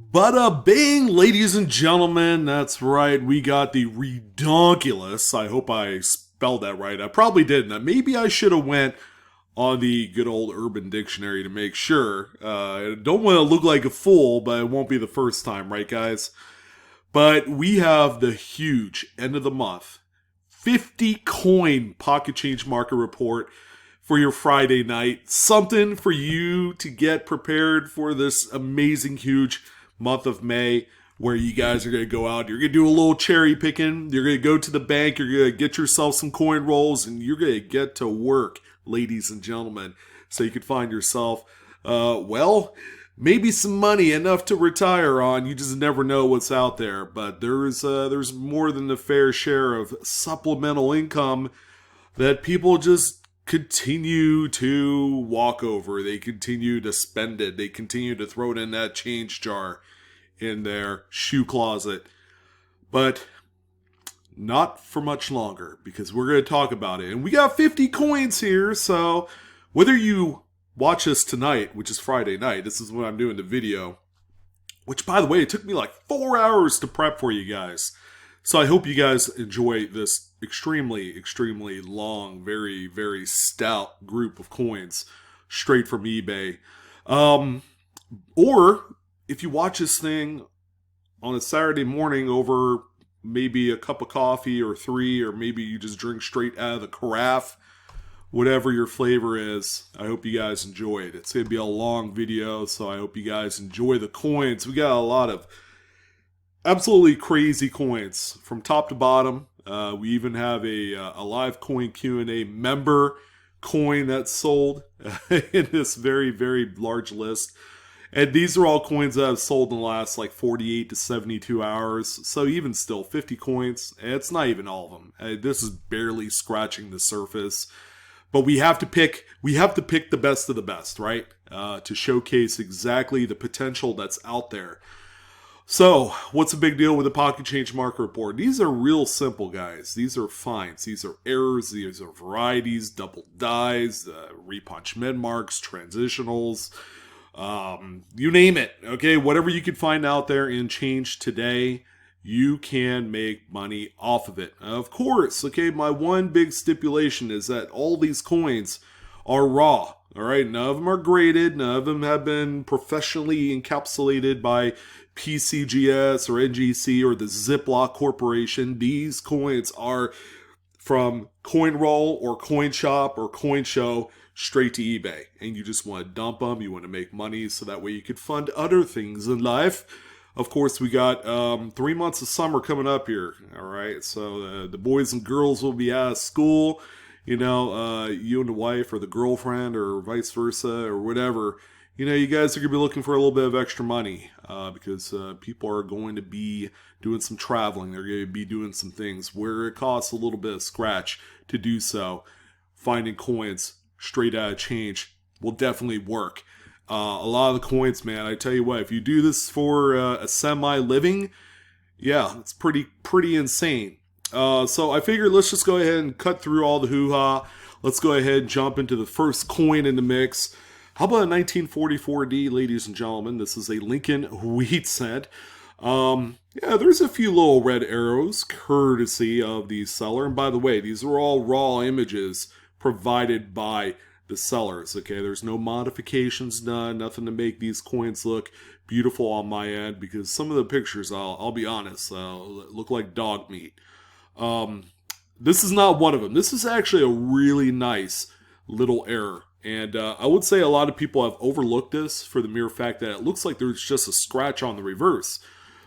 Bada bing, ladies and gentlemen. That's right. We got the redonkulous. I hope I spelled that right. I probably didn't. Maybe I should have went on the good old Urban Dictionary to make sure. I don't want to look like a fool, but it won't be the first time, right, guys? But we have the huge end of the month 50 coin pocket change market report for your Friday night. Something for you to get prepared for this amazing, huge month of May, where you guys are going to go out, you're going to do a little cherry picking, you're going to go to the bank, you're going to get yourself some coin rolls, and you're going to get to work, ladies and gentlemen, so you can find yourself, maybe some money enough to retire on. You just never know what's out there, but there's more than a fair share of supplemental income that people just continue to walk over. They continue to spend it. They continue to throw it in that change jar in their shoe closet. But not for much longer, because we're going to talk about it. And we got 50 coins here, so whether you watch us tonight, which is Friday night, this is when I'm doing the video, which, by the way, it took me like 4 hours to prep for you guys. So I hope you guys enjoy this extremely, extremely long, very, very stout group of coins straight from eBay. Or if you watch this thing on a Saturday morning over maybe a cup of coffee or three, or maybe you just drink straight out of the carafe, whatever your flavor is, I hope you guys enjoy it. It's going to be a long video, so I hope you guys enjoy the coins. We got a lot of absolutely crazy coins from top to bottom. We even have a live coin Q&A member coin that's sold in this very, very large list. And these are all coins that have sold in the last like 48 to 72 hours. So even still, 50 coins, it's not even all of them. This is barely scratching the surface. But we have to pick the best of the best, right? To showcase exactly the potential that's out there. So, what's the big deal with the pocket change market report? These are real simple, guys. These are finds. These are errors. These are varieties, double dies, repunch mid marks, transitionals, you name it. Okay, whatever you can find out there in change today, you can make money off of it. Of course, okay, my one big stipulation is that all these coins are raw. All right, none of them are graded. None of them have been professionally encapsulated by PCGS or NGC or the Ziploc Corporation. These coins are from CoinRoll or CoinShop or CoinShow straight to eBay. And you just want to dump them. You want to make money so that way you could fund other things in life. Of course, we got 3 months of summer coming up here. All right, so the boys and girls will be out of school. You know, you and the wife or the girlfriend or vice versa or whatever, you know, you guys are going to be looking for a little bit of extra money because people are going to be doing some traveling. They're going to be doing some things where it costs a little bit of scratch to do so. Finding coins straight out of change will definitely work. A lot of the coins, man, I tell you what, if you do this for a semi-living, yeah, it's pretty insane. So I figured let's just go ahead and cut through all the hoo-ha. Let's go ahead and jump into the first coin in the mix. How about a 1944D, ladies and gentlemen? This is a Lincoln wheat cent. Yeah, there's a few little red arrows, courtesy of the seller. And by the way, these are all raw images provided by the sellers. Okay, there's no modifications done, nothing to make these coins look beautiful on my end, because some of the pictures, I'll be honest, look like dog meat. This is not one of them. This is actually a really nice little error. And I would say a lot of people have overlooked this for the mere fact that it looks like there's just a scratch on the reverse.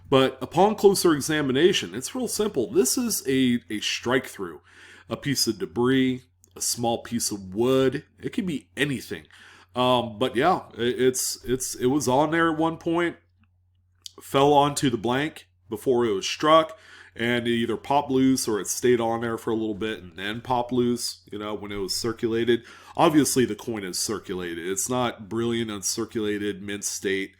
But upon closer examination, it's real simple. This is a strike through. A piece of debris, a small piece of wood. It could be anything. But yeah, it was on there at one point, fell onto the blank before it was struck, and it either popped loose or it stayed on there for a little bit and then popped loose, you know, when it was circulated. Obviously, the coin is circulated. It's not brilliant, uncirculated, mint state.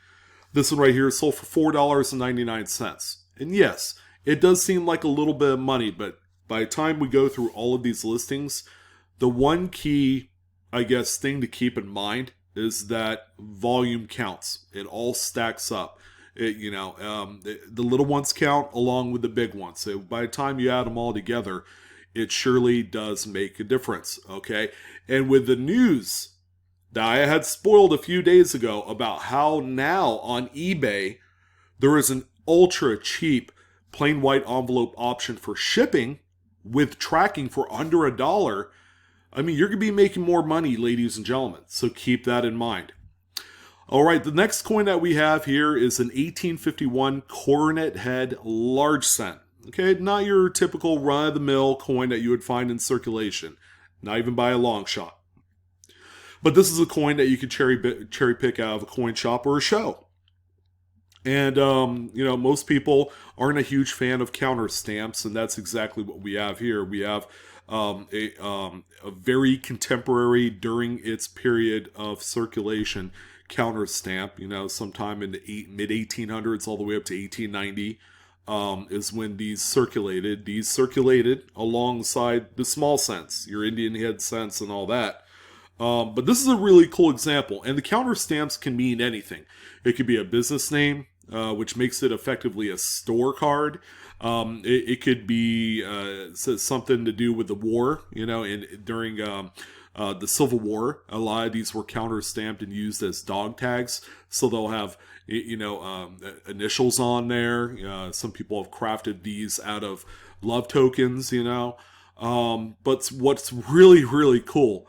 This one right here is sold for $4.99. And yes, it does seem like a little bit of money, but by the time we go through all of these listings, the one key, I guess, thing to keep in mind is that volume counts. It all stacks up. The little ones count along with the big ones. So by the time you add them all together, it surely does make a difference, okay? And with the news that I had spoiled a few days ago about how now on eBay, there is an ultra cheap plain white envelope option for shipping with tracking for under $1. I mean, you're going to be making more money, ladies and gentlemen, so keep that in mind. All right, the next coin that we have here is an 1851 coronet head large cent. Okay, not your typical run-of-the-mill coin that you would find in circulation, not even by a long shot. But this is a coin that you could cherry pick out of a coin shop or a show. And, most people aren't a huge fan of counter stamps, and that's exactly what we have here. We have a very contemporary, during its period of circulation, counter stamp, sometime in the mid 1800s all the way up to 1890 is when these circulated. These circulated alongside the small cents, your Indian head cents and all that. But this is a really cool example, and the counter stamps can mean anything. It could be a business name, which makes it effectively a store card. It could be something to do with the war, during the Civil War. A lot of these were counter stamped and used as dog tags, so they'll have initials on there. Some people have crafted these out of love tokens, But what's really, really cool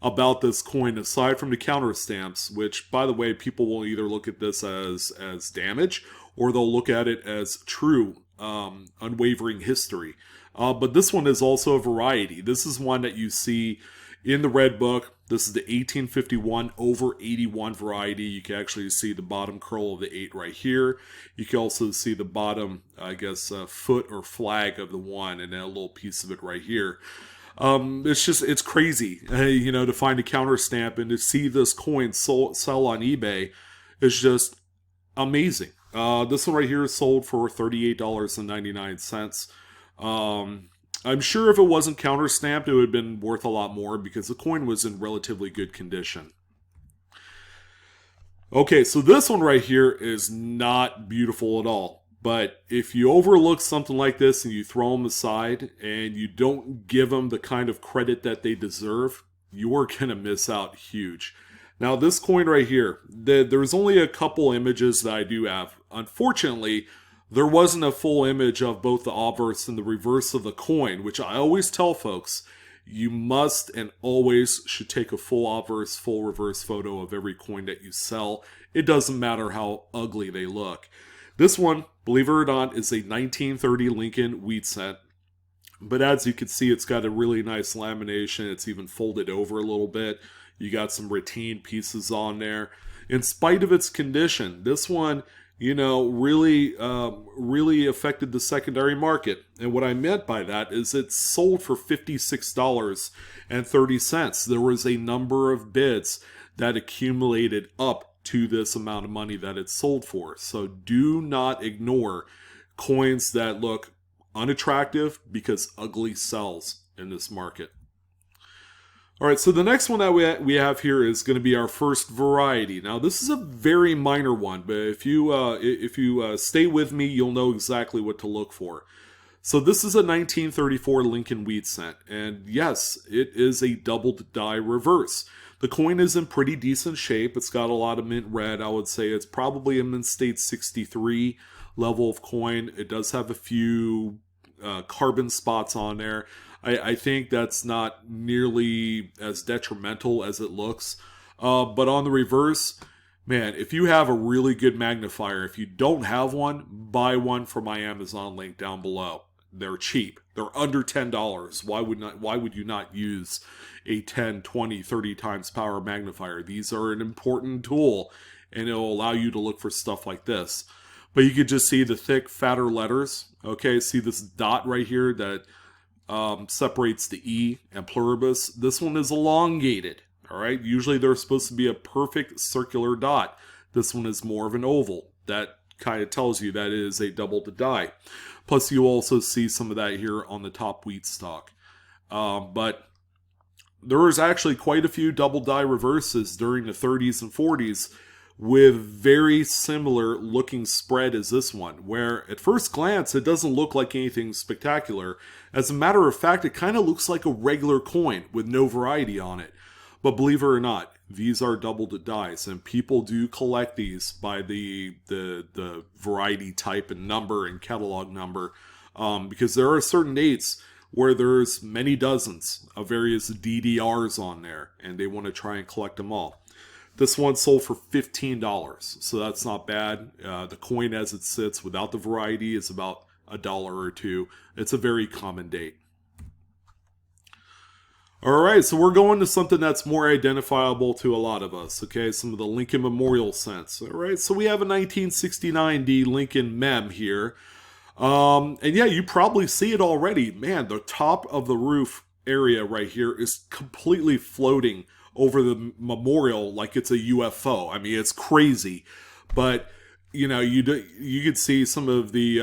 about this coin, aside from the counter stamps, which, by the way, people will either look at this as damage or they'll look at it as true, unwavering history. But this one is also a variety. This is one that you see in the red book. This is the 1851 over 81 variety. You can actually see the bottom curl of the 8 right here. You can also see the bottom, foot or flag of the 1, and then a little piece of it right here. It's crazy, to find a counter stamp and to see this coin sell on eBay is just amazing. This one right here is sold for $38.99. I'm sure if it wasn't counter stamped, it would have been worth a lot more because the coin was in relatively good condition. Okay, so this one right here is not beautiful at all. But if you overlook something like this and you throw them aside and you don't give them the kind of credit that they deserve, you are going to miss out huge. Now, this coin right here, there's only a couple images that I do have. Unfortunately, there wasn't a full image of both the obverse and the reverse of the coin, which I always tell folks, you must and always should take a full obverse, full reverse photo of every coin that you sell. It doesn't matter how ugly they look. This one, believe it or not, is a 1930 Lincoln wheat cent. But as you can see, it's got a really nice lamination. It's even folded over a little bit. You got some retained pieces on there. In spite of its condition, this one, really affected the secondary market. And what I meant by that is it sold for $56.30. There was a number of bids that accumulated up to this amount of money that it's sold for. So do not ignore coins that look unattractive because ugly sells in this market. All right, so the next one that we have here is going to be our first variety. Now, this is a very minor one, but if you stay with me, you'll know exactly what to look for. So this is a 1934 Lincoln wheat cent, and yes, it is a doubled die reverse. The coin is in pretty decent shape. It's got a lot of mint red. I would say it's probably a mint state 63 level of coin. It does have a few carbon spots on there. I think that's not nearly as detrimental as it looks. But on the reverse, man, if you have a really good magnifier, if you don't have one, buy one from my Amazon link down below. They're cheap. They're under $10. Why would you not use a 10, 20, 30 times power magnifier? These are an important tool, and it'll allow you to look for stuff like this. But you could just see the thick, fatter letters. Okay, see this dot right here that separates the E and pluribus. This one is elongated. All right, usually they're supposed to be a perfect circular dot. This one is more of an oval. That kind of tells you that it is a doubled die. Plus, you also see some of that here on the top wheat stock. But there was actually quite a few double die reverses during the 30s and 40s with very similar looking spread as this one, where at first glance it doesn't look like anything spectacular. As a matter of fact, it kind of looks like a regular coin with no variety on it. But believe it or not, these are doubled dice, and people do collect these by the variety type and number and catalog number, because there are certain dates where there's many dozens of various DDRs on there, and they want to try and collect them all. This one sold for $15, so that's not bad. The coin as it sits without the variety is about $1 or $2. It's a very common date. Alright, so we're going to something that's more identifiable to a lot of us, okay? Some of the Lincoln Memorial cents. Alright, so we have a 1969 D Lincoln Mem here. And yeah, you probably see it already. Man, the top of the roof area right here is completely floating over the memorial like it's a UFO. I mean, it's crazy. But, you know, you could see some of the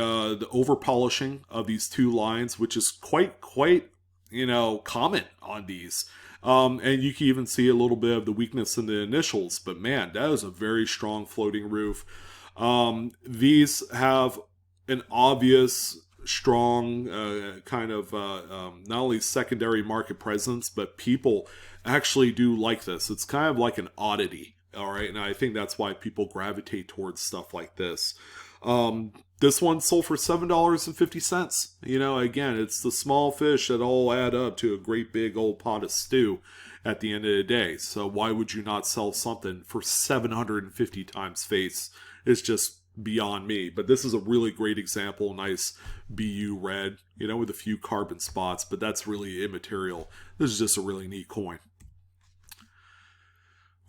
over polishing of these two lines, which is quite you know, common on these. And you can even see a little bit of the weakness in the initials. But man, that is a very strong floating roof. These have an obvious, strong kind of not only secondary market presence, but people actually do like this. It's kind of like an oddity. All right. And I think that's why people gravitate towards stuff like this. This one sold for $7.50. You know, again, it's the small fish that all add up to a great big old pot of stew at the end of the day. So why would you not sell something for 750 times face? It's just beyond me. But this is a really great example. Nice BU red, you know, with a few carbon spots, but that's really immaterial. This is just a really neat coin.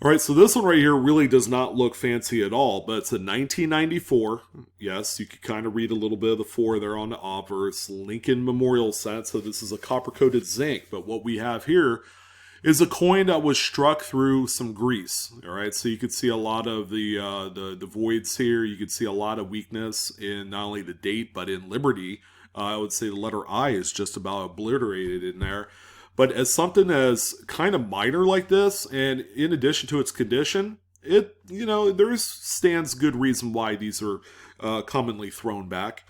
Alright, so this one right here really does not look fancy at all, but it's a 1994. Yes, you can kind of read a little bit of the 4 there on the obverse. Lincoln Memorial set, so this is a copper-coated zinc, but what we have here is a coin that was struck through some grease. Alright, so you can see a lot of the voids here. You can see a lot of weakness in not only the date, but in Liberty. I would say the letter I is just about obliterated in there. But as something as kind of minor like this, and in addition to its condition, it, you know, there stands good reason why these are commonly thrown back.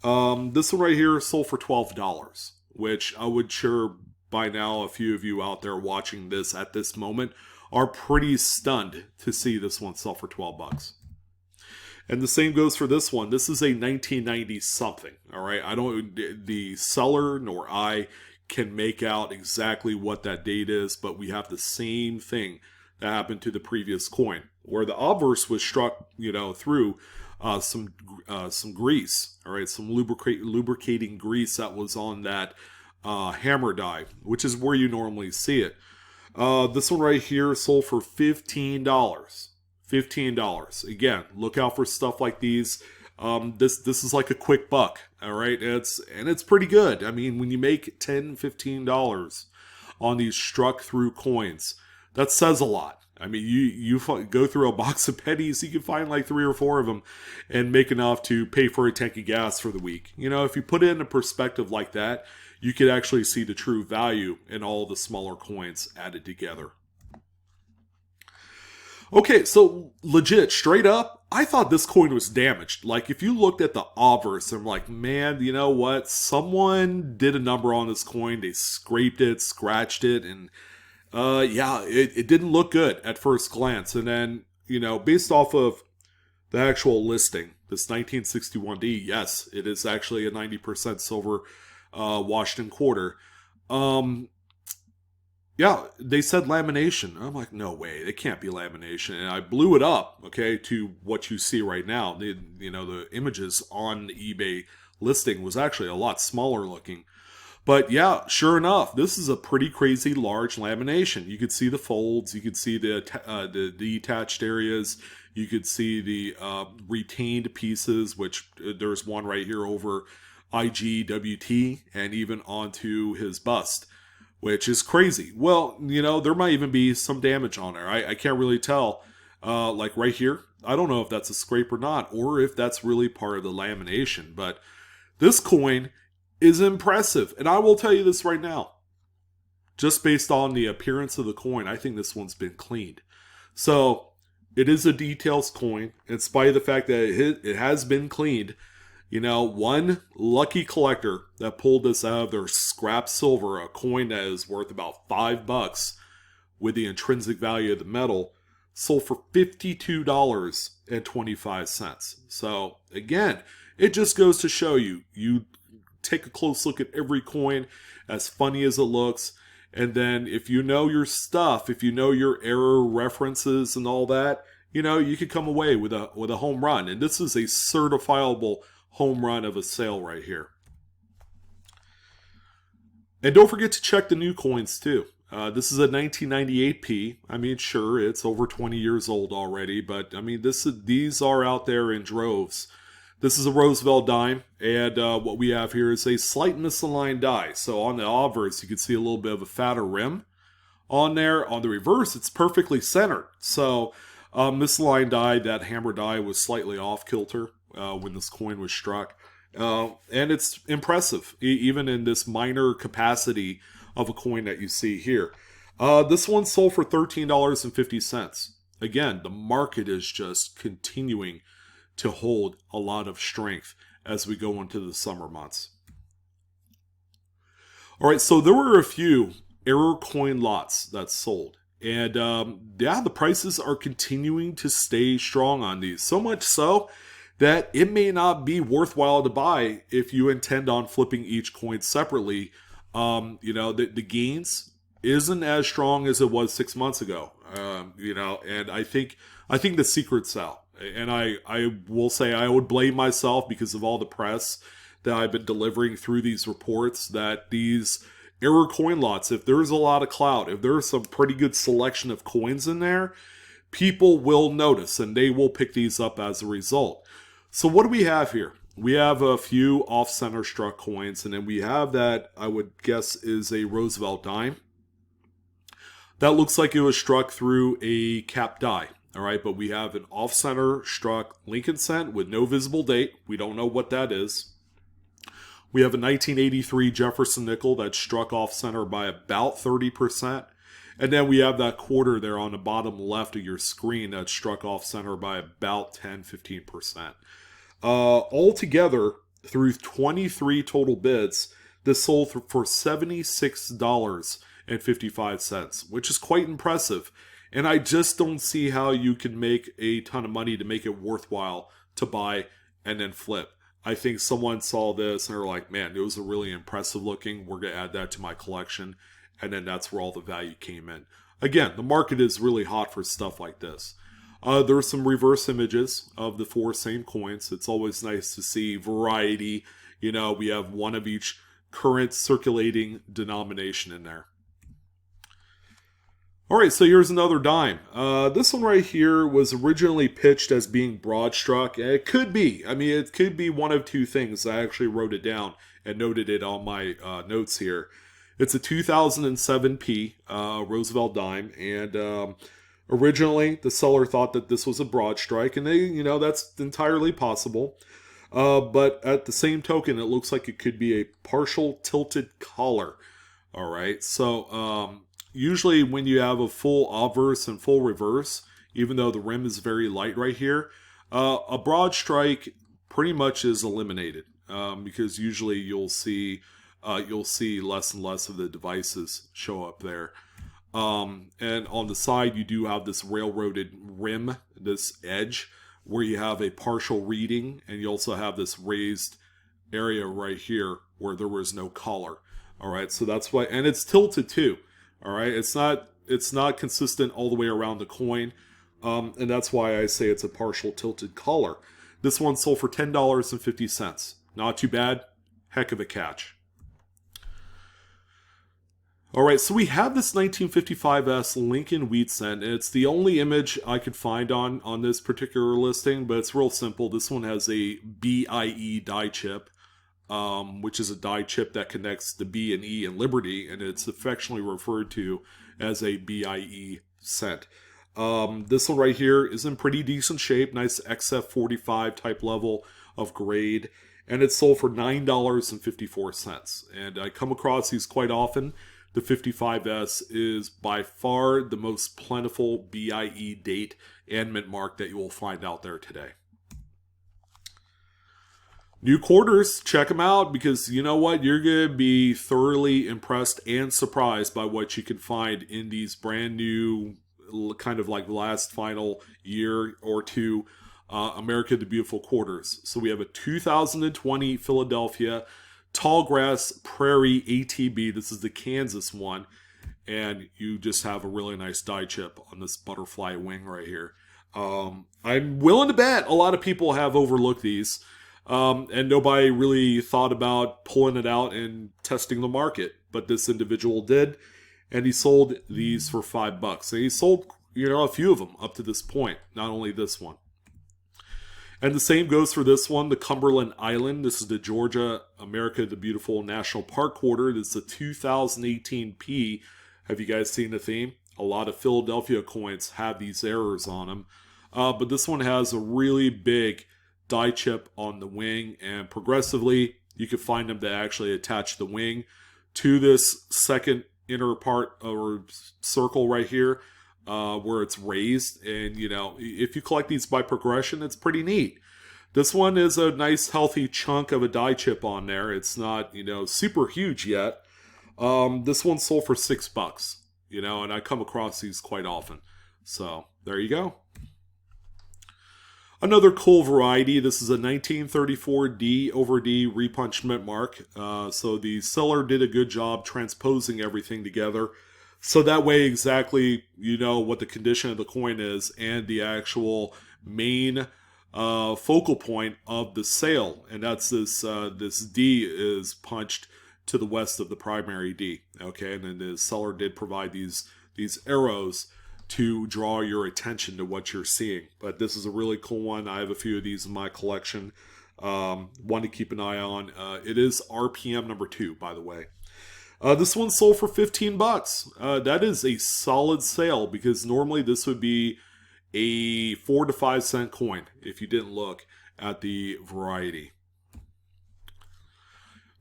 This one right here sold for $12, which I would sure by now a few of you out there watching this at this moment are pretty stunned to see this one sell for $12. And the same goes for this one. This is a 1990 something. All right, the seller nor I can make out exactly what that date is, but we have the same thing that happened to the previous coin, where the obverse was struck, you know, through some grease, all right, some lubricating grease that was on that hammer die, which is where you normally see it. This one right here sold for $15. $15. Again, look out for stuff like these. This is like a quick buck, all right? It's pretty good. I mean, when you make $10, $15 on these struck through coins, that says a lot. I mean, you go through a box of pennies, you can find like 3 or 4 of them and make enough to pay for a tank of gas for the week. You know, if you put it in a perspective like that, you could actually see the true value in all the smaller coins added together. Okay, so legit, straight up, I thought this coin was damaged. Like, if you looked at the obverse, I'm like, man, you know what? Someone did a number on this coin. They scraped it, scratched it, and yeah, it didn't look good at first glance. And then, you know, based off of the actual listing, this 1961D, yes, it is actually a 90% silver Washington quarter. Yeah, they said lamination. I'm like, no way, it can't be lamination. And I blew it up, okay, to what you see right now. The images on the eBay listing was actually a lot smaller looking. But yeah, sure enough, this is a pretty crazy large lamination. You could see the folds, you could see the detached areas, you could see the retained pieces, which there's one right here over IGWT and even onto his bust, which is crazy. Well, you know, there might even be some damage on there. I can't really tell. Like right here, I don't know if that's a scrape or not, or if that's really part of the lamination. But this coin is impressive. And I will tell you this right now. Just based on the appearance of the coin, I think this one's been cleaned. So, it is a details coin, in spite of the fact that it has been cleaned. You know, one lucky collector that pulled this out of their scrap silver, a coin that is worth about $5 with the intrinsic value of the metal, sold for $52.25. So again, it just goes to show you, you take a close look at every coin, as funny as it looks, and then if you know your stuff, if you know your error references and all that, you know, you could come away with a home run. And this is a certifiable home run of a sale right here. And don't forget to check the new coins too. This is a 1998p. I mean, sure, it's over 20 years old already, but I mean, these are out there in droves. This is a Roosevelt dime, and what we have here is a slight misaligned die. So on the obverse, you can see a little bit of a fatter rim on there. On the reverse, it's perfectly centered. So misaligned die, that hammer die was slightly off kilter when this coin was struck. And it's impressive, even in this minor capacity of a coin that you see here. This one sold for $13.50. Again, the market is just continuing to hold a lot of strength as we go into the summer months. All right, so there were a few error coin lots that sold. And yeah, the prices are continuing to stay strong on these. So much so that it may not be worthwhile to buy if you intend on flipping each coin separately. You know, the gains isn't as strong as it was 6 months ago. You know, and I think the secret's out. And I will say I would blame myself because of all the press that I've been delivering through these reports, that these error coin lots, if there's a lot of clout, if there's some pretty good selection of coins in there, people will notice and they will pick these up as a result. So what do we have here? We have a few off-center struck coins, and then we have that I would guess is a Roosevelt dime. That looks like it was struck through a cap die. All right, but we have an off-center struck Lincoln cent with no visible date. We don't know what that is. We have a 1983 Jefferson nickel that's struck off-center by about 30%. And then we have that quarter there on the bottom left of your screen that's struck off-center by about 10-15%. Altogether, through 23 total bids, this sold for $76.55, which is quite impressive. And I just don't see how you can make a ton of money to make it worthwhile to buy and then flip. I think someone saw this and they're like, man, it was a really impressive looking. We're going to add that to my collection. And then that's where all the value came in. Again, the market is really hot for stuff like this. There are some reverse images of the four same coins. It's always nice to see variety. You know, we have one of each current circulating denomination in there. All right, so here's another dime. This one right here was originally pitched as being broad struck. It could be. I mean, it could be one of two things. I actually wrote it down and noted it on my notes here. It's a 2007p Roosevelt dime, and originally the seller thought that this was a broad strike, and that's entirely possible. But at the same token, it looks like it could be a partial tilted collar. All right, so usually when you have a full obverse and full reverse, even though the rim is very light right here, a broad strike pretty much is eliminated because usually you'll see less and less of the devices show up there. And on the side, you do have this railroaded rim, this edge, where you have a partial reading, and you also have this raised area right here where there was no collar. All right, so that's why, and it's tilted too. All right, it's not consistent all the way around the coin, and that's why I say it's a partial tilted collar. This one sold for $10.50. Not too bad. Heck of a catch. All right, so we have this 1955S Lincoln wheat cent, and it's the only image I could find on this particular listing, but it's real simple. This one has a BIE die chip, which is a die chip that connects the B and E in Liberty, and it's affectionately referred to as a BIE cent. This one right here is in pretty decent shape, nice XF45 type level of grade, and it's sold for $9.54. And I come across these quite often. the 55S is by far the most plentiful BIE date and mint mark that you will find out there today. New quarters, check them out, because you know what? You're going to be thoroughly impressed and surprised by what you can find in these brand new, kind of like last final year or two, America the Beautiful quarters. So we have a 2020 Philadelphia Tallgrass Prairie ATB. This is the Kansas one. And you just have a really nice die chip on this butterfly wing right here. I'm willing to bet a lot of people have overlooked these. And nobody really thought about pulling it out and testing the market. But this individual did. And he sold these for $5. And he sold, a few of them up to this point. Not only this one. And the same goes for this one, the Cumberland Island. This is the Georgia America the Beautiful National Park quarter. This is a 2018 P. Have you guys seen the theme? A lot of Philadelphia coins have these errors on them. But this one has a really big die chip on the wing, and progressively you can find them to actually attach the wing to this second inner part or circle right here, where it's raised. And if you collect these by progression, it's pretty neat. This one is a nice healthy chunk of a die chip on there. It's not super huge yet. This one sold for $6, and I come across these quite often. So there you go. Another cool variety. This is a 1934 D over D repunched mint mark. So the seller did a good job transposing everything together. So that way exactly what the condition of the coin is and the actual main focal point of the sale. And that's this D is punched to the west of the primary D. Okay, and then the seller did provide these arrows to draw your attention to what you're seeing. But this is a really cool one. I have a few of these in my collection. One to keep an eye on. It is RPM number 2, by the way. This one sold for $15. That is a solid sale, because normally this would be a 4 to 5 cent coin if you didn't look at the variety.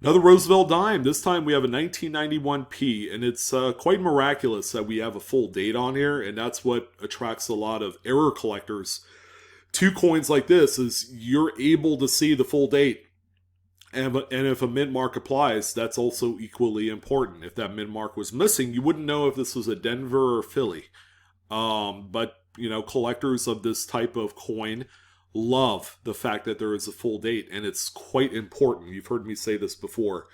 Another Roosevelt dime. This time we have a 1991 P, and it's quite miraculous that we have a full date on here, and that's what attracts a lot of error collectors to coins like this, is you're able to see the full date. And if a mint mark applies, that's also equally important. If that mint mark was missing, you wouldn't know if this was a Denver or Philly. But collectors of this type of coin love the fact that there is a full date, and it's quite important. You've heard me say this before.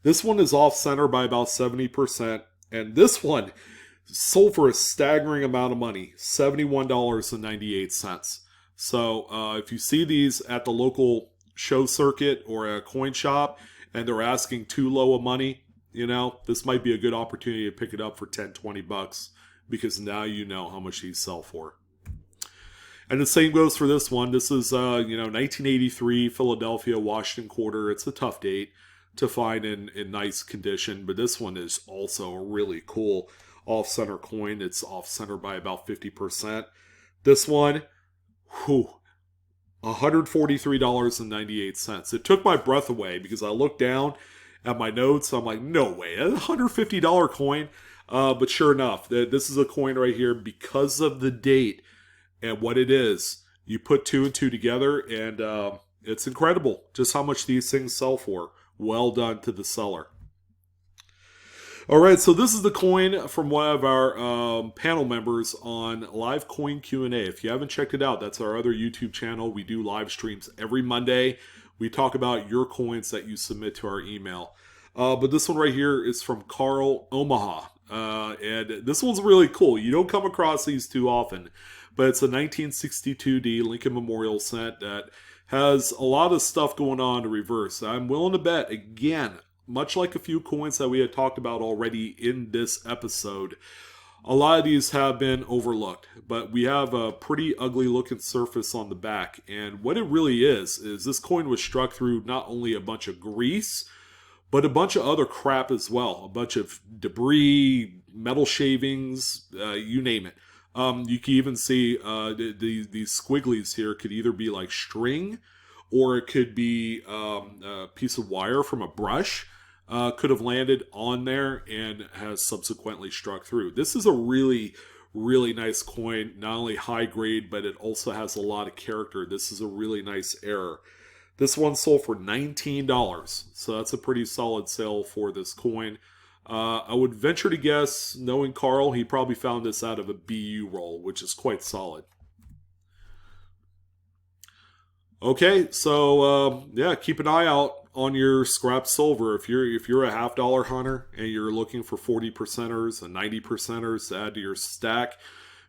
This one is off center by about 70%, and this one sold for a staggering amount of money, $71.98. So if you see these at the local show circuit or a coin shop and they're asking too low of money, this might be a good opportunity to pick it up for $10-20, because now you know how much these sell for. And the same goes for this one. This is, 1983 Philadelphia Washington quarter. It's a tough date to find in nice condition, but this one is also a really cool off-center coin. It's off-center by about 50%. This one, $143.98. It took my breath away, because I looked down at my notes. I'm like, no way, a $150 coin. But sure enough, this is a coin right here, because of the date and what it is. You put 2 and 2 together, and it's incredible just how much these things sell for. Well done to the seller. All right, so this is the coin from one of our panel members on Live Coin Q&A. If you haven't checked it out, that's our other YouTube channel. We do live streams every Monday. We talk about your coins that you submit to our email. But this one right here is from Carl Omaha. And this one's really cool. You don't come across these too often. But it's a 1962 D Lincoln Memorial cent that has a lot of stuff going on to reverse. I'm willing to bet, again, much like a few coins that we had talked about already in this episode, a lot of these have been overlooked. But we have a pretty ugly looking surface on the back. And what it really is this coin was struck through not only a bunch of grease, but a bunch of other crap as well. A bunch of debris, metal shavings, you name it. You can even see these squigglies here could either be like string, or it could be a piece of wire from a brush. could have landed on there and has subsequently struck through. This is a really, really nice coin, not only high grade, but it also has a lot of character. This is a really nice error. This one sold for $19, so that's a pretty solid sale for this coin. I would venture to guess, knowing Carl, he probably found this out of a BU roll, which is quite solid. Okay, so yeah, keep an eye out on your scrap silver. If you're a $50 hunter and you're looking for 40%ers and 90%ers to add to your stack,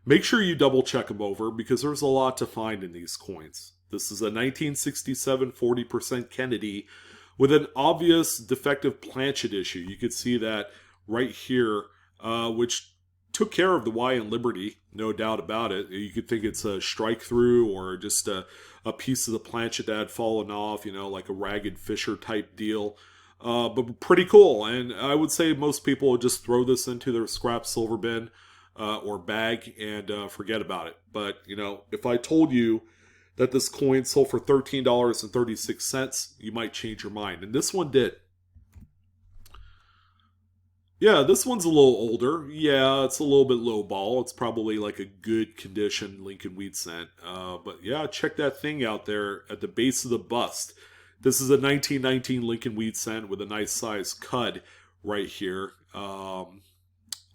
make sure you double check them over because there's a lot to find in these coins. This is a 1967 40% Kennedy with an obvious defective planchet issue. You could see that right here, which took care of the Y in Liberty, no doubt about it. You could think it's a strike through or just a piece of the planchet that had fallen off, you know, like a Ragged Fisher type deal. But pretty cool. And I would say most people would just throw this into their scrap silver bin or bag and forget about it. But, you know, if I told you that this coin sold for $13.36, you might change your mind. And this one did. Yeah, this one's a little older. Yeah, it's a little bit low ball. It's probably like a good condition Lincoln Wheat Cent. But yeah, check that thing out there at the base of the bust. This is a 1919 Lincoln Wheat Cent with a nice size cud right here.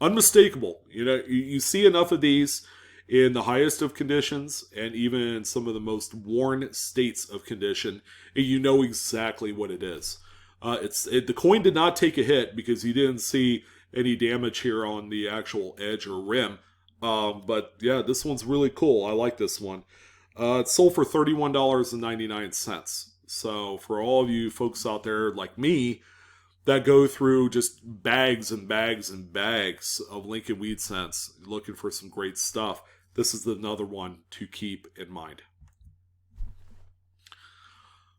Unmistakable. You know, you see enough of these in the highest of conditions and even in some of the most worn states of condition, and you know exactly what it is. The coin did not take a hit because you didn't see any damage here on the actual edge or rim. But yeah, this one's really cool. I like this one. It sold for $31.99. So for all of you folks out there like me that go through just bags and bags and bags of Lincoln Wheat Cents looking for some great stuff, this is another one to keep in mind.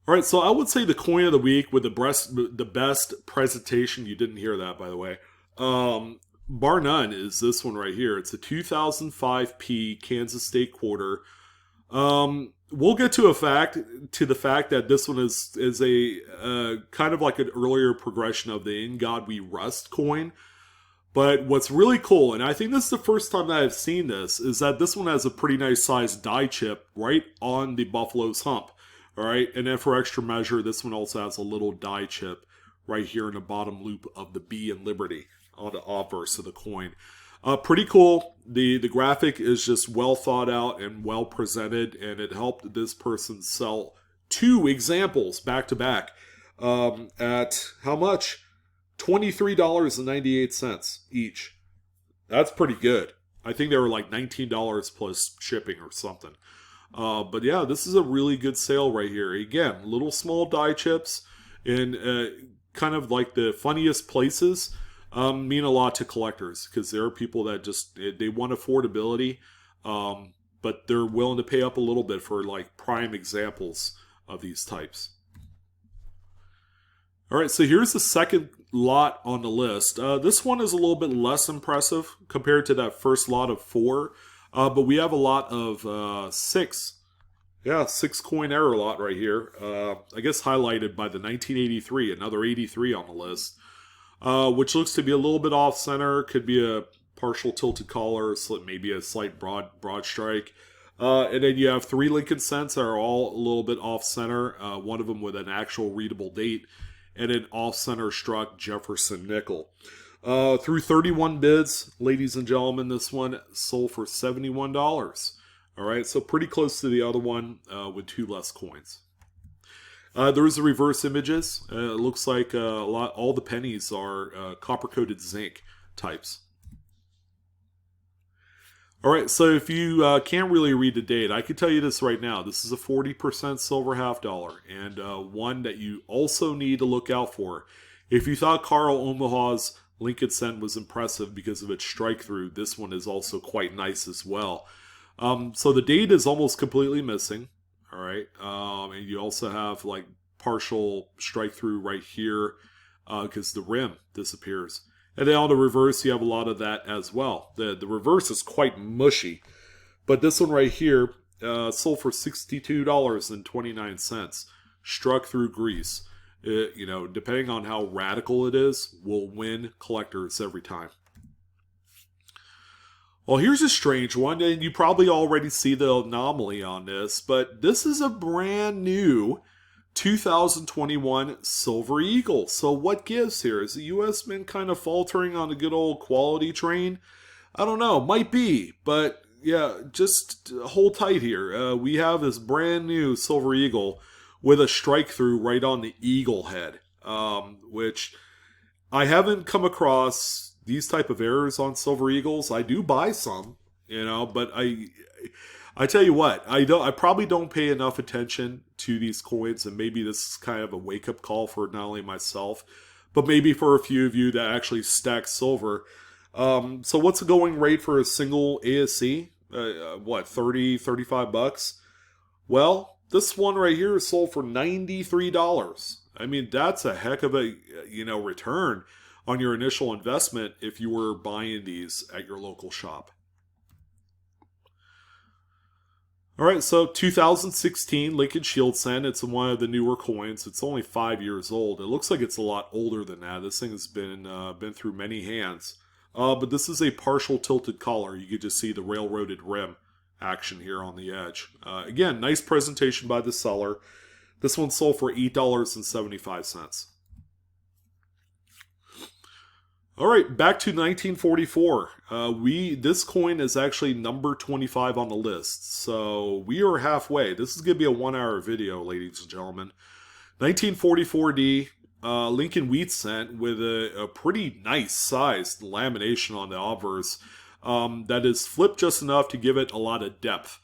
All right, so I would say the coin of the week with the best presentation, you didn't hear that, by the way, bar none, is this one right here. It's a 2005P Kansas State quarter. We'll get to the fact that this one is a kind of like an earlier progression of the In God We Rust coin. But what's really cool, and I think this is the first time that I've seen this, is that this one has a pretty nice sized die chip right on the Buffalo's hump. All right, and then for extra measure, this one also has a little die chip right here in the bottom loop of the B in Liberty on the obverse of the coin. Pretty cool. The graphic is just well thought out and well presented, and it helped this person sell 2 examples back to back at how much? $23.98 each. That's pretty good. I think they were like $19 plus shipping or something. But yeah, this is a really good sale right here. Again, little small die chips in kind of like the funniest places mean a lot to collectors because there are people that just, they want affordability, but they're willing to pay up a little bit for like prime examples of these types. All right, so here's the second lot on the list. This one is a little bit less impressive compared to that first lot of 4. But we have a lot of 6. Yeah, 6 coin error lot right here. I guess highlighted by the 1983, another 83 on the list. Which looks to be a little bit off center. Could be a partial tilted collar, maybe a slight broad strike. And then you have 3 Lincoln Cents that are all a little bit off center. One of them with an actual readable date. And an off center struck Jefferson nickel. Through 31 bids, ladies and gentlemen, this one sold for $71. All right, so pretty close to the other one with 2 less coins. There's the reverse images. It looks like all the pennies are copper-coated zinc types. All right, so if you can't really read the date, I can tell you this right now. This is a 40% silver half dollar, and one that you also need to look out for. If you thought Carl Omaha's Lincoln Cent was impressive because of its strike through, this one is also quite nice as well. So the date is almost completely missing. All right, and you also have like partial strike through right here because the rim disappears. And then on the reverse, you have a lot of that as well. The reverse is quite mushy. But this one right here sold for $62.29. Struck through grease. you know, depending on how radical it is, will win collectors every time. Well, here's a strange one, and you probably already see the anomaly on this, but this is a brand new 2021 Silver Eagle. So what gives here? Is the U.S. been kind of faltering on a good old quality train? I don't know, might be, but yeah, just hold tight here. We have this brand new Silver Eagle with a strike through right on the eagle head, which I haven't come across these type of errors on Silver Eagles. I do buy some, you know, but I tell you what, I probably don't pay enough attention to these coins, and maybe this is kind of a wake-up call for not only myself, but maybe for a few of you that actually stack silver. So what's the going rate for a single ASC? What, 30, 35 bucks? Well, this one right here is sold for $93. I mean, that's a heck of a, you know, return on your initial investment if you were buying these at your local shop. All right, so 2016 Lincoln Shield Cent. It's one of the newer coins. It's only 5 years old. It looks like it's a lot older than that. This thing has been through many hands. But this is a partial tilted collar. You can just see the railroaded rim action here on the edge. Again, nice presentation by the seller. This one sold for $8.75. All right, back to 1944. This coin is actually number 25 on the list, so we are halfway. This is going to be a 1-hour video, ladies and gentlemen. 1944D Lincoln Wheat Cent with a pretty nice sized lamination on the obverse that is flipped just enough to give it a lot of depth.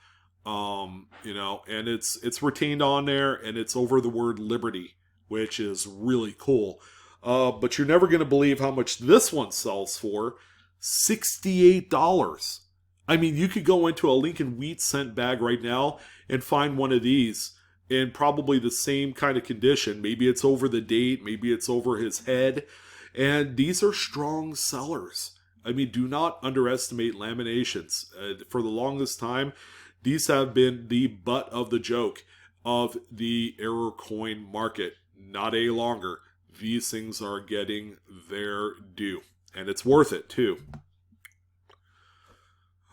You know, and it's retained on there, and it's over the word Liberty, which is really cool. But you're never going to believe how much this one sells for. $68. I mean, you could go into a Lincoln Wheat Cent bag right now and find one of these in probably the same kind of condition. Maybe it's over the date, maybe it's over his head. And these are strong sellers. I mean, do not underestimate laminations. For the longest time, these have been the butt of the joke of the error coin market. Not any longer. These things are getting their due. And it's worth it, too.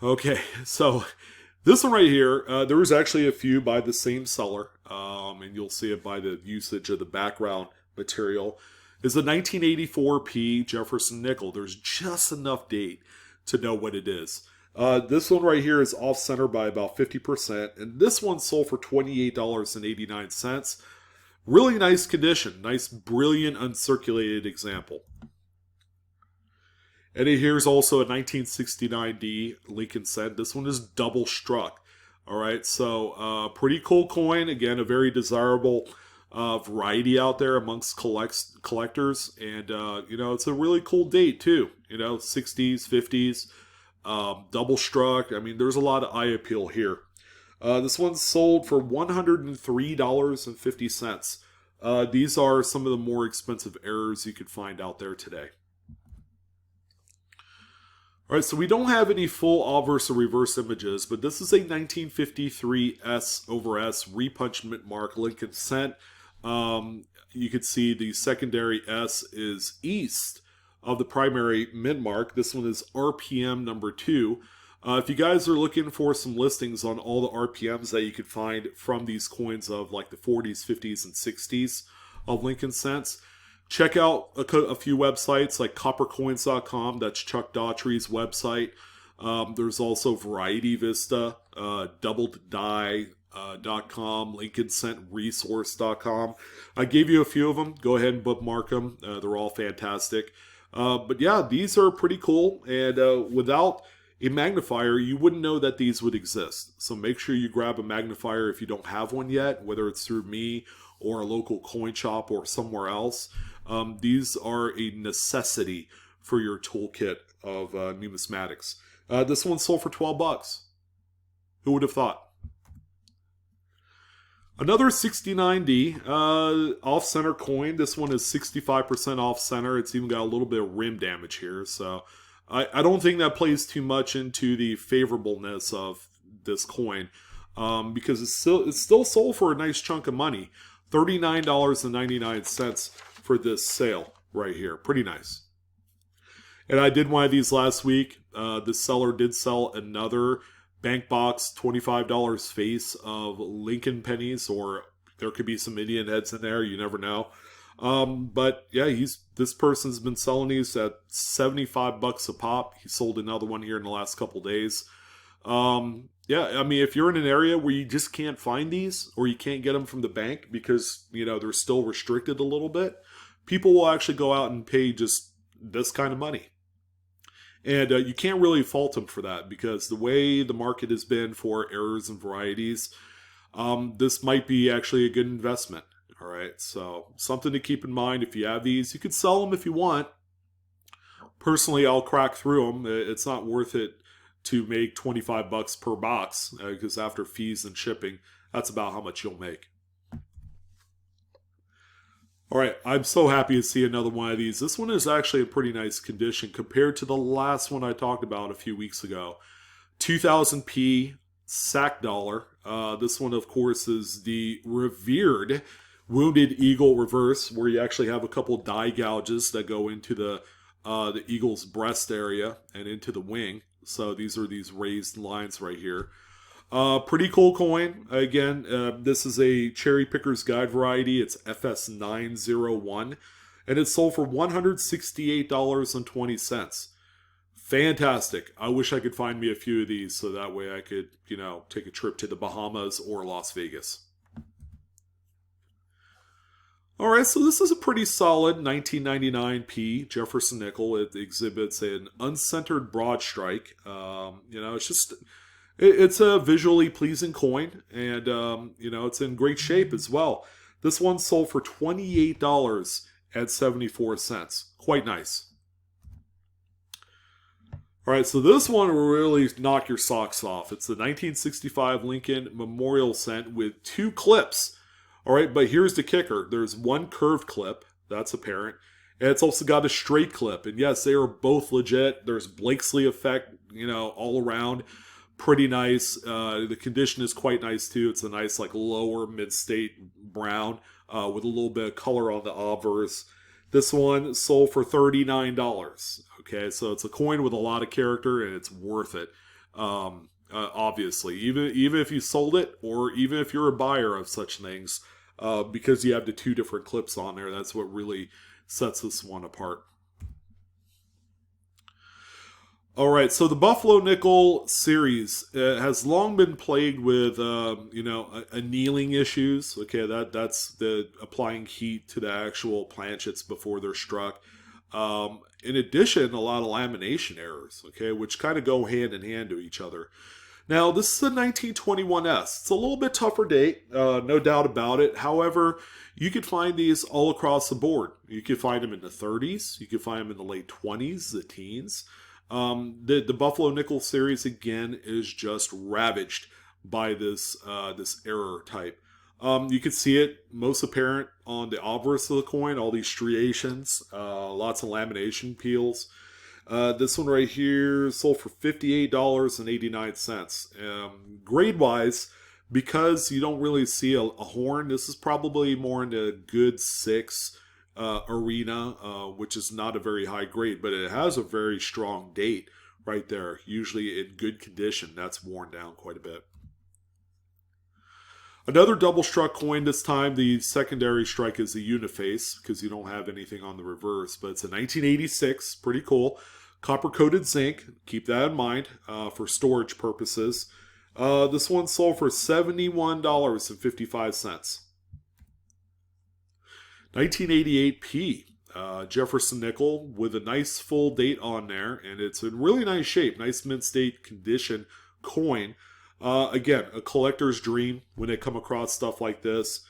Okay, so this one right here, there was actually a few by the same seller. And you'll see it by the usage of the background material. Is a 1984p Jefferson nickel. There's just enough date to know what it is. This one right here is off-center by about 50%. And this one sold for $28.89. Really nice condition. Nice, brilliant, uncirculated example. And here's also a 1969D Lincoln Cent. This one is double struck. All right, so pretty cool coin. Again, a very desirable variety out there amongst collectors. And, you know, it's a really cool date, too. You know, 60s, 50s, double struck. I mean, there's a lot of eye appeal here. This one's sold for $103.50. These are some of the more expensive errors you could find out there today. All right, so we don't have any full obverse or reverse images, but this is a 1953 S over S Repunched mint mark Lincoln Cent. You can see the secondary S is east of the primary mint mark. This one is RPM number 2. If you guys are looking for some listings on all the RPMs that you could find from these coins of like the 40s, 50s, and 60s of Lincoln Cents, check out a few websites like coppercoins.com. That's Chuck Daughtry's website. There's also Variety Vista, DoubledDie.com, LincolnCentResource.com. I gave you a few of them. Go ahead and bookmark them. They're all fantastic. But yeah, these are pretty cool. And without a magnifier, you wouldn't know that these would exist. So make sure you grab a magnifier if you don't have one yet, whether it's through me or a local coin shop or somewhere else. These are a necessity for your toolkit of numismatics. This one sold for $12. Who would have thought? Another 69D off-center coin. This one is 65% off-center. It's even got a little bit of rim damage here. So I don't think that plays too much into the favorableness of this coin because it's still sold for a nice chunk of money. $39.99 for this sale right here. Pretty nice. And I did one of these last week. This seller did sell another bank box $25 face of Lincoln pennies, or there could be some Indian heads in there. You never know. But yeah, this person's been selling these at $75 a pop. He sold another one here in the last couple days. Yeah, I mean, if you're in an area where you just can't find these, or you can't get them from the bank because, you know, they're still restricted a little bit, people will actually go out and pay just this kind of money. And you can't really fault them for that, because the way the market has been for errors and varieties, this might be actually a good investment. All right, so something to keep in mind. If you have these, you could sell them if you want. Personally, I'll crack through them. It's not worth it to make $25 per box, because after fees and shipping, that's about how much you'll make. All right, I'm so happy to see another one of these. This one is actually in pretty nice condition compared to the last one I talked about a few weeks ago. 2000p sack dollar. This one, of course, is the revered Wounded Eagle reverse, where you actually have a couple die gouges that go into the eagle's breast area and into the wing. So these are these raised lines right here. Pretty cool coin. Again, this is a Cherry Picker's Guide variety. It's FS901, and it's sold for $168.20. Fantastic. I wish I could find me a few of these so that way I could, you know, take a trip to the Bahamas or Las Vegas. All right, so this is a pretty solid 1999p Jefferson nickel. It exhibits an uncentered broad strike. You know, it's a visually pleasing coin, and you know, it's in great shape as well. This one sold for $28.74. Quite nice. All right, so this one will really knock your socks off. It's the 1965 Lincoln Memorial Cent with 2 clips. All right, but here's the kicker. There's one curved clip, that's apparent, and it's also got a straight clip. And yes, they are both legit. There's Blakesley effect, you know, all around. Pretty nice. The condition is quite nice too. It's a nice, like, lower mid-state brown with a little bit of color on the obverse. This one sold for $39. Okay, so it's a coin with a lot of character, and it's worth it. Obviously, even if you sold it, or even if you're a buyer of such things, because you have the 2 different clips on there, that's what really sets this one apart. All right, so the Buffalo Nickel series has long been plagued with, you know, annealing issues. Okay, that's the applying heat to the actual planchets before they're struck. In addition, a lot of lamination errors, okay, which kind of go hand in hand to each other. Now, this is a 1921S. It's a little bit tougher date, no doubt about it. However, you could find these all across the board. You could find them in the 30s. You could find them in the late 20s, the teens. The Buffalo Nickel series, again, is just ravaged by this error type. You can see it most apparent on the obverse of the coin, all these striations, lots of lamination peels. This one right here sold for $58.89. Grade-wise, because you don't really see a horn, this is probably more in the good 6 arena, which is not a very high grade, but it has a very strong date right there, usually in good condition. That's worn down quite a bit. Another double struck coin this time. The secondary strike is the Uniface, because you don't have anything on the reverse, but it's a 1986, pretty cool. Copper coated zinc, keep that in mind for storage purposes. This one sold for $71.55. 1988p Jefferson nickel with a nice full date on there, and it's in really nice shape, nice mint-state condition coin. Again, a collector's dream when they come across stuff like this.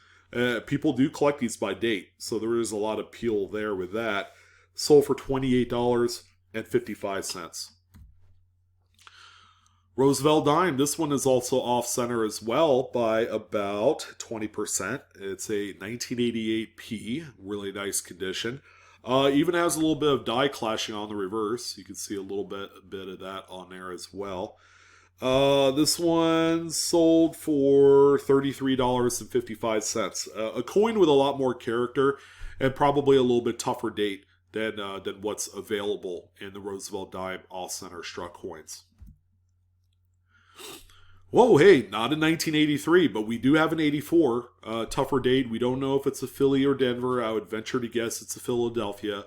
People do collect these by date, so there is a lot of appeal there with that. Sold for $28.55. Roosevelt dime. This one is also off-center as well by about 20%. It's a 1988p, really nice condition. Even has a little bit of die clashing on the reverse. You can see a little bit of that on there as well. This one sold for $33.55. A coin with a lot more character and probably a little bit tougher date than what's available in the Roosevelt dime off-center struck coins. Whoa, hey, not in 1983, but we do have an 84. Tougher date. We don't know if it's a Philly or Denver. I would venture to guess it's a Philadelphia.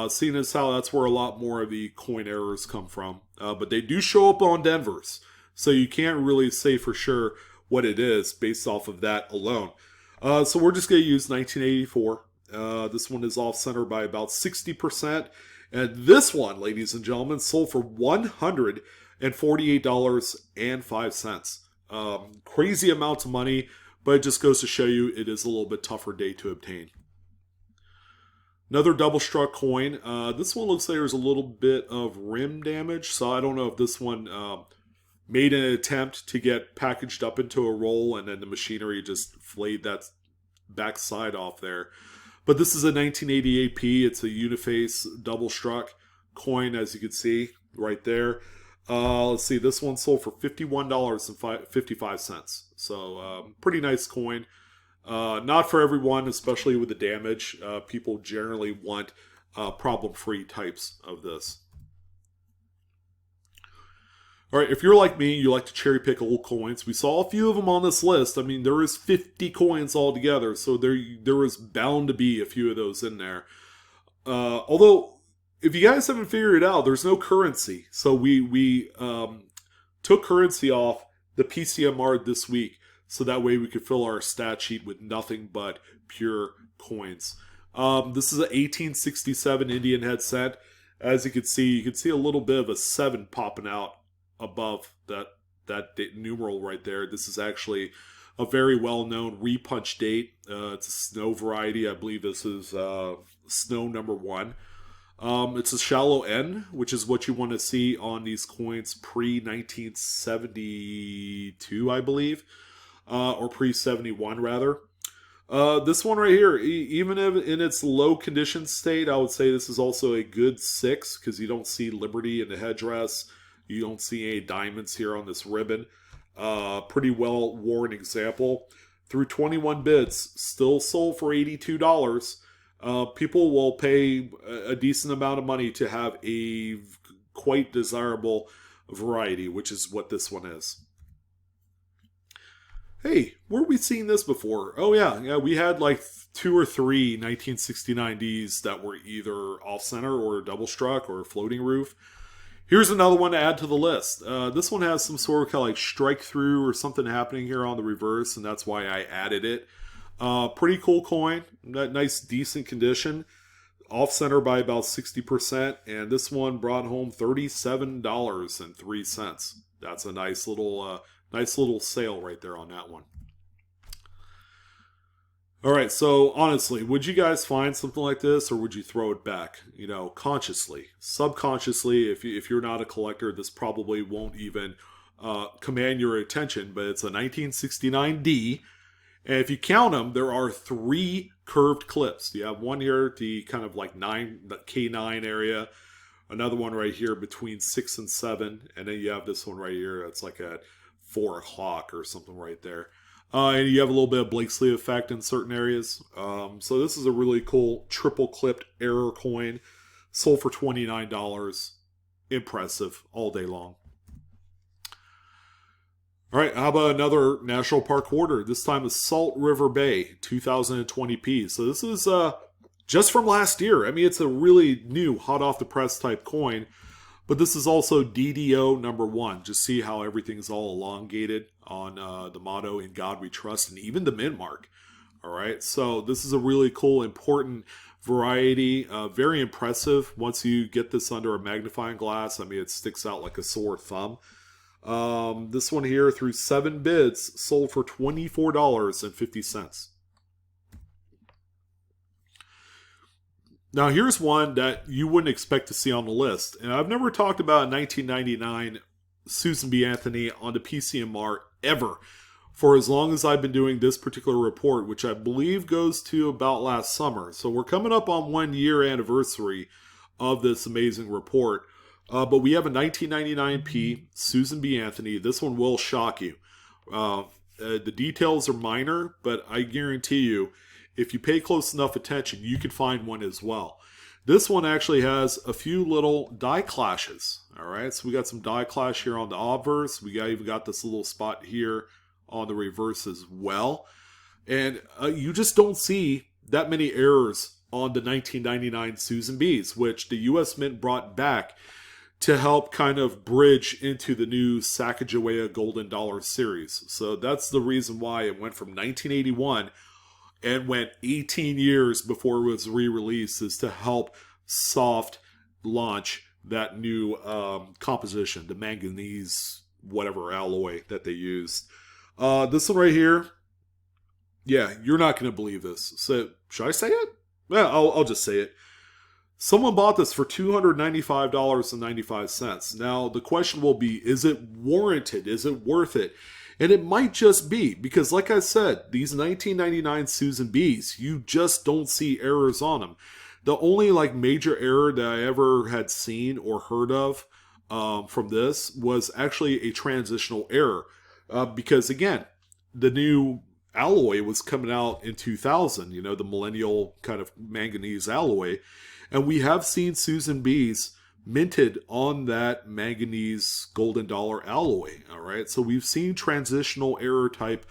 Seeing as how that's where a lot more of the coin errors come from. But they do show up on Denver's. So you can't really say for sure what it is based off of that alone. So we're just going to use 1984. This one is off center by about 60%. And this one, ladies and gentlemen, sold for $148.05. Crazy amounts of money, but it just goes to show you it is a little bit tougher day to obtain. Another double struck coin. This one looks like there's a little bit of rim damage, so I don't know if this one made an attempt to get packaged up into a roll and then the machinery just flayed that backside off there. But this is a 1988P. It's a Uniface double struck coin, as you can see right there. Let's see, this one sold for $51.55. So pretty nice coin. Not for everyone, especially with the damage. People generally want problem-free types of this. All right, if you're like me, you like to cherry pick old coins. We saw a few of them on this list. I mean, there is 50 coins altogether, so there is bound to be a few of those in there. Although, if you guys haven't figured it out, there's no currency. So we took currency off the PCMR this week, so that way we could fill our stat sheet with nothing but pure coins. This is an 1867 Indian head cent. As you can see a little bit of a 7 popping out above that numeral right there. This is actually a very well-known repunched date. It's a snow variety. I believe this is snow number 1. It's a shallow N, which is what you want to see on these coins pre-1972, I believe. Or pre-71, rather. This one right here, even if in its low condition state, I would say this is also a good 6, because you don't see Liberty in the headdress. You don't see any diamonds here on this ribbon. Pretty well worn example. Through 21 bids, still sold for $82. People will pay a decent amount of money to have a quite desirable variety, which is what this one is. Hey, where have we seen this before? Oh yeah, we had like 2 or 3 1969Ds that were either off-center or double struck or floating roof. Here's another one to add to the list. This one has some sort of kind of like strike through or something happening here on the reverse, and that's why I added it. Pretty cool coin, nice decent condition, off center by about 60%, and this one brought home $37.03. That's a nice little sale right there on that one. All right, so honestly, would you guys find something like this, or would you throw it back? You know, consciously, subconsciously. If you're not a collector, this probably won't even command your attention. But it's a 1969D, and if you count them, there are 3 curved clips. You have one here at the kind of like the K9 area, another one right here between 6 and 7, and then you have this one right here. It's like at 4 o'clock or something right there. And you have a little bit of Blakesley effect in certain areas. So this is a really cool triple clipped error coin. Sold for $29. Impressive all day long. All right, how about another National Park order? This time is Salt River Bay, 2020p. So this is just from last year. I mean, it's a really new, hot off the press type coin. But this is also DDO number 1. Just see how everything's all elongated on the motto, "In God We Trust," and even the mint mark. All right, so this is a really cool, important variety. Very impressive once you get this under a magnifying glass. I mean, it sticks out like a sore thumb. This one here, through 7 bids, sold for $24.50. Now, here's one that you wouldn't expect to see on the list. And I've never talked about 1999 Susan B. Anthony on the PCMR ever for as long as I've been doing this particular report, which I believe goes to about last summer. So we're coming up on 1 year anniversary of this amazing report. But we have a 1999P Susan B. Anthony. This one will shock you. The details are minor, but I guarantee you, if you pay close enough attention, you could find one as well. This one actually has a few little die clashes. All right, so we got some die clash here on the obverse. We even got this little spot here on the reverse as well. And you just don't see that many errors on the 1999 Susan B's, which the U.S. Mint brought back to help kind of bridge into the new Sacagawea Golden Dollar series. So that's the reason why it went from 1981 and went 18 years before it was re-released, is to help soft launch that new composition, the manganese whatever alloy that they used. This one right here, yeah, you're not going to believe this. So, should I say it? Yeah, I'll just say it. Someone bought this for $295.95. Now, the question will be, is it warranted? Is it worth it? And it might just be, because like I said, these 1999 Susan B's, you just don't see errors on them. The only major error that I ever had seen or heard of from this was actually a transitional error. Because again, the new alloy was coming out in 2000, the millennial kind of manganese alloy. And we have seen Susan B's minted on that manganese golden dollar alloy. All right, so we've seen transitional error type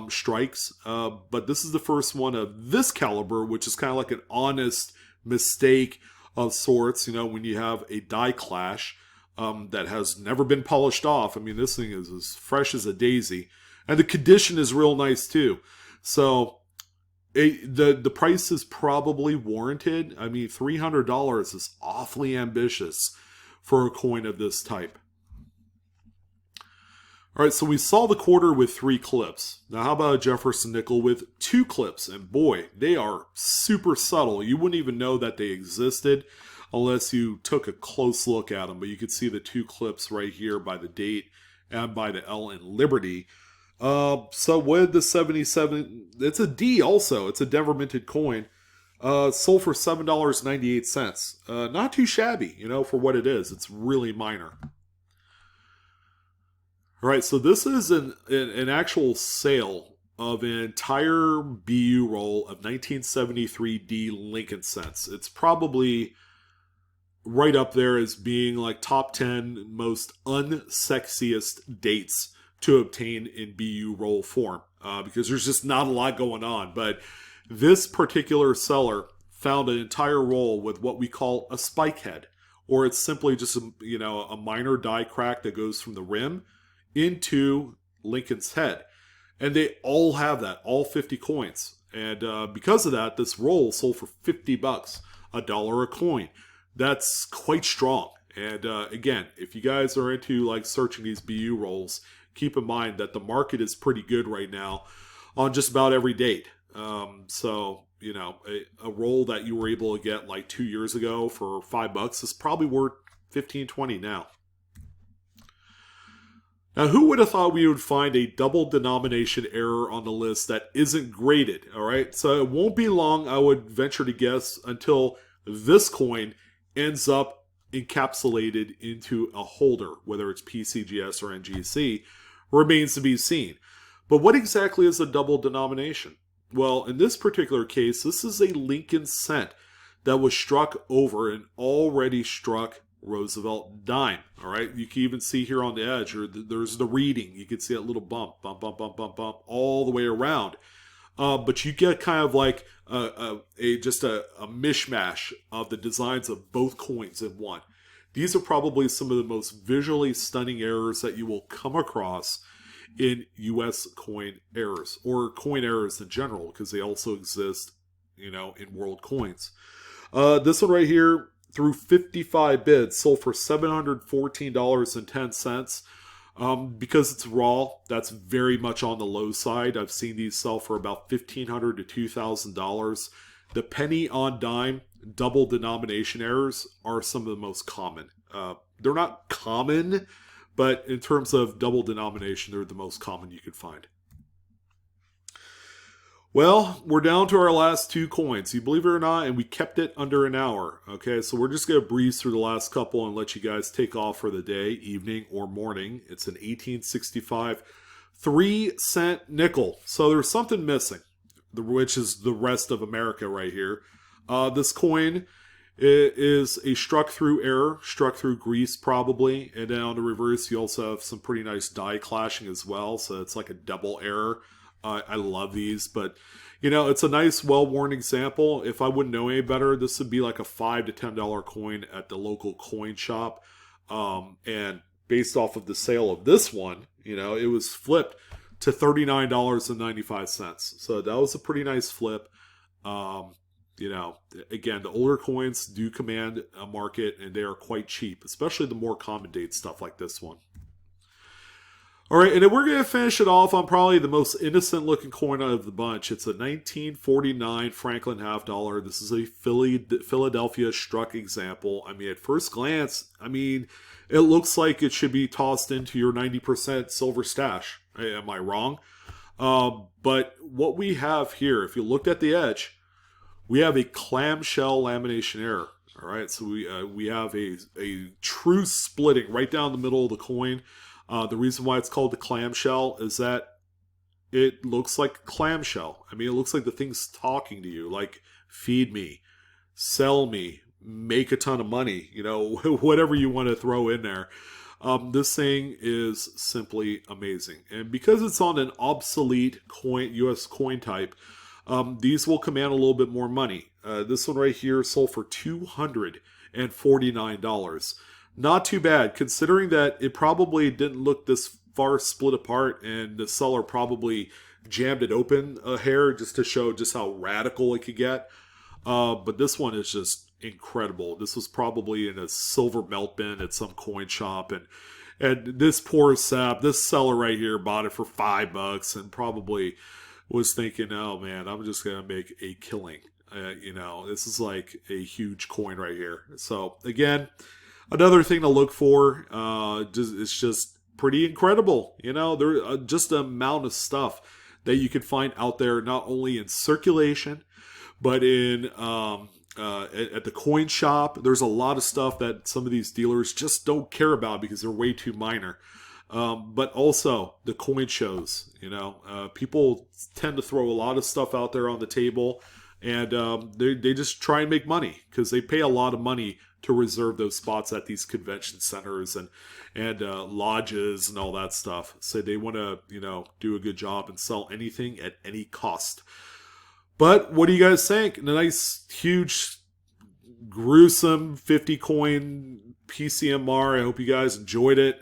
strikes, but this is the first one of this caliber, which is kind of like an honest mistake of sorts. When you have a die clash that has never been polished off. I mean, this thing is as fresh as a daisy, and the condition is real nice too. So the price is probably warranted. I mean, $300 is awfully ambitious for a coin of this type. All right, so we saw the quarter with 3 clips. Now, how about a Jefferson nickel with 2 clips? And boy, they are super subtle. You wouldn't even know that they existed unless you took a close look at them. But you could see the 2 clips right here by the date and by the L in Liberty. So with the 77, it's a D also. It's a Denver minted coin. Sold for $7.98. Not too shabby, for what it is. It's really minor. All right, so this is an actual sale of an entire BU roll of 1973 D Lincoln cents. It's probably right up there as being top 10 most unsexiest dates to obtain in BU roll form, because there's just not a lot going on. But this particular seller found an entire roll with what we call a spike head, or it's simply just a minor die crack that goes from the rim into Lincoln's head, and they all have that, all 50 coins. And because of that, this roll sold for $50, $1 a coin. That's quite strong. And again, if you guys are into searching these BU rolls, keep in mind that the market is pretty good right now on just about every date. So, a roll that you were able to get 2 years ago for $5 is probably worth $15, $20 now. Now, who would have thought we would find a double denomination error on the list that isn't graded? All right, so it won't be long, I would venture to guess, until this coin ends up encapsulated into a holder, whether it's PCGS or NGC, remains to be seen. But what exactly is a double denomination? Well, in this particular case, this is a Lincoln cent that was struck over an already struck Roosevelt dime. All right, you can even see here on the edge, or there's the reading. You can see that little bump, bump, bump, bump, bump, bump, all the way around. But you get kind of a mishmash of the designs of both coins in one. These are probably some of the most visually stunning errors that you will come across in U.S. coin errors, or coin errors in general, because they also exist, in world coins. This one right here, through 55 bids, sold for $714.10. Because it's raw, that's very much on the low side. I've seen these sell for about $1,500 to $2,000. The penny on dime double denomination errors are some of the most common. They're not common, but in terms of double denomination, they're the most common you could find. Well, we're down to our last 2 coins. You believe it or not, and we kept it under an hour. Okay, so we're just going to breeze through the last couple and let you guys take off for the day, evening, or morning. It's an 1865 3-cent nickel. So there's something missing, which is the rest of America right here. This coin is a struck through error, struck through grease probably. And then on the reverse, you also have some pretty nice die clashing as well. So it's like a double error. I love these, but you know, it's a nice, well-worn example. If I wouldn't know any better, this would be like a $5 to $10 coin at the local coin shop. And based off of the sale of this one, you know, it was flipped to $39.95. So that was a pretty nice flip. You know, again, the older coins do command a market, and they are quite cheap, especially the more common date stuff like this one. All right, and then we're going to finish it off on probably the most innocent-looking coin out of the bunch. It's a 1949 Franklin half dollar. This is a Philadelphia struck example. I mean, at first glance, I mean, it looks like it should be tossed into your 90% silver stash. Am I wrong? But what we have here, if you looked at the edge, we have a clamshell lamination error. All right, so we have a true splitting right down the middle of the coin. The reason why it's called the clamshell is that it looks like a clamshell. I mean, it looks like the thing's talking to you, like, feed me, sell me, make a ton of money, you know, whatever you want to throw in there. This thing is simply amazing. And because it's on an obsolete coin, US coin type, these will command a little bit more money. This one right here sold for $249. Not too bad, considering that it probably didn't look this far split apart, and the seller probably jammed it open a hair just to show just how radical it could get. But this one is just incredible. This was probably in a silver melt bin at some coin shop, and this poor sap, this seller right here bought it for $5 and probably was thinking, oh man, I'm just gonna make a killing. You know, this is like a huge coin right here. So again, another thing to look for, it's just pretty incredible. You know, there just the amount of stuff that you can find out there, not only in circulation, but in at the coin shop. There's a lot of stuff that some of these dealers just don't care about because they're way too minor. But also the coin shows. You know, people tend to throw a lot of stuff out there on the table, and they just try and make money because they pay a lot of money to reserve those spots at these convention centers and lodges and all that stuff. So they want to, you know, do a good job and sell anything at any cost. But what do you guys think? A nice, huge, gruesome 50 coin PCMR. I hope you guys enjoyed it.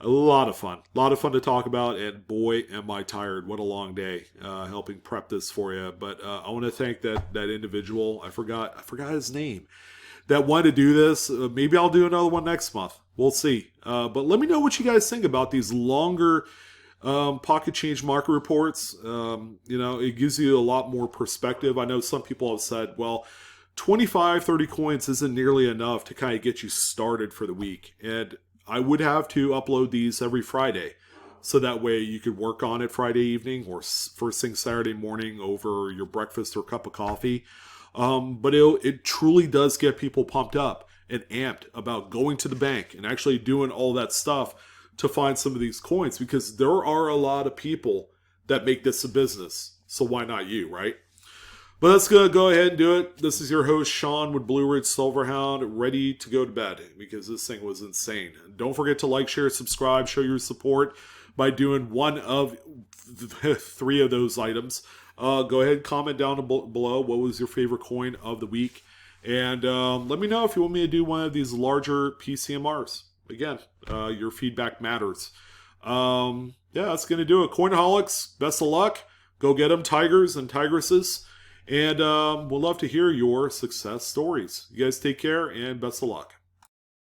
A lot of fun. A lot of fun to talk about, and boy, am I tired. What a long day helping prep this for you. But I want to thank that individual. I forgot his name. That wanted to do this. Maybe I'll do another one next month. We'll see. But let me know what you guys think about these longer pocket change market reports. You know, it gives you a lot more perspective. I know some people have said, well, 25, 30 coins isn't nearly enough to kind of get you started for the week. And I would have to upload these every Friday, so that way you could work on it Friday evening or first thing Saturday morning over your breakfast or cup of coffee. But it truly does get people pumped up and amped about going to the bank and actually doing all that stuff to find some of these coins, because there are a lot of people that make this a business. So why not you, right? But let's go ahead and do it. This is your host, Sean, with Blue-Ridge-Silverhound, ready to go to bed because this thing was insane. Don't forget to like, share, subscribe, show your support by doing one of 3 of those items. Go ahead and comment down below what was your favorite coin of the week. And let me know if you want me to do one of these larger PCMRs. Again, your feedback matters. Yeah, that's going to do it. Coinaholics, best of luck. Go get them, tigers and tigresses. And we'll love to hear your success stories. You guys take care and best of luck.